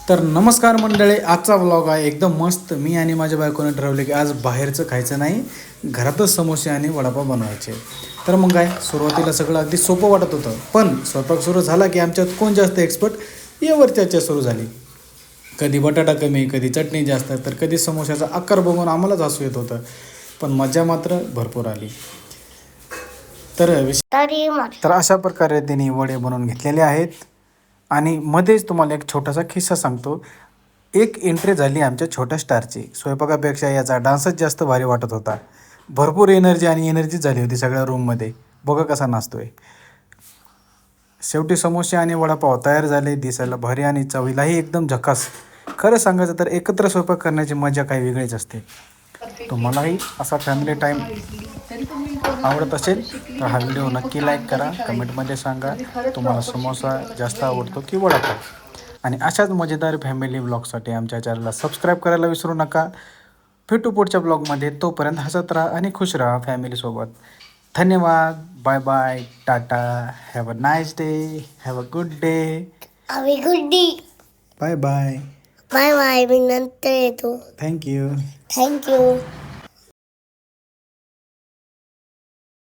तर नमस्कार मंडळी, आजचा व्लॉग आहे एकदम मस्त. मी आणि माझ्या बायकोने ठरवले की आज बाहेरचं खायचं नाही, घरातच समोसे आणि वडापाव बनवायचे. तर मग काय, सुरुवातीला सगळं अगदी सोपं वाटत होतं, पण स्वयंपाक सुरू झाला की आमच्यात कोण जास्त एक्सपर्ट यावर चर्चा सुरू झाली. कधी बटाटा कमी, कधी चटणी जास्त, तर कधी समोश्याचा आकार बघून आम्हालाच हसू येत होतं. पण मजा मात्र भरपूर आली. तर अशा प्रकारे त्यांनी वडे बनवून घेतलेले आहेत. आणि मध्येच तुम्हाला एक छोटासा किस्सा सांगतो. एक एंट्री झाली आमच्या छोट्या स्टारची. स्वयंपाकापेक्षा याचा डान्सच जास्त भारी वाटत होता. भरपूर एनर्जी झाली होती सगळ्या रूममध्ये. बघा कसा नाचतोय. शेवटी समोसे आणि वडापाव तयार झाले, दिसायला भारी आणि चवीलाही एकदम झकास. खरं सांगायचं तर एकत्र स्वयंपाक करण्याची मजा काही वेगळीच असते. तुम्हालाही असा फॅमिली टाईम आवडत असेल तर हा व्हिडिओ नक्की लाईक करा. कमेंटमध्ये सांगा तुम्हाला समोसा जास्त आवडतो की वडापाव. आणि अशाच मजेदार फॅमिली ब्लॉगसाठी आमच्या चॅनलला सबस्क्राईब करायला विसरू नका. भेटू पुढच्या ब्लॉगमध्ये. तोपर्यंत हसत राहा आणि खुश राहा फॅमिलीसोबत. धन्यवाद. Bye bye. Tata. Have a nice day. Have a good day. Have a good day. Bye bye. Bye bye. मी नंतर येतो. थँक्यू. थँक्यू.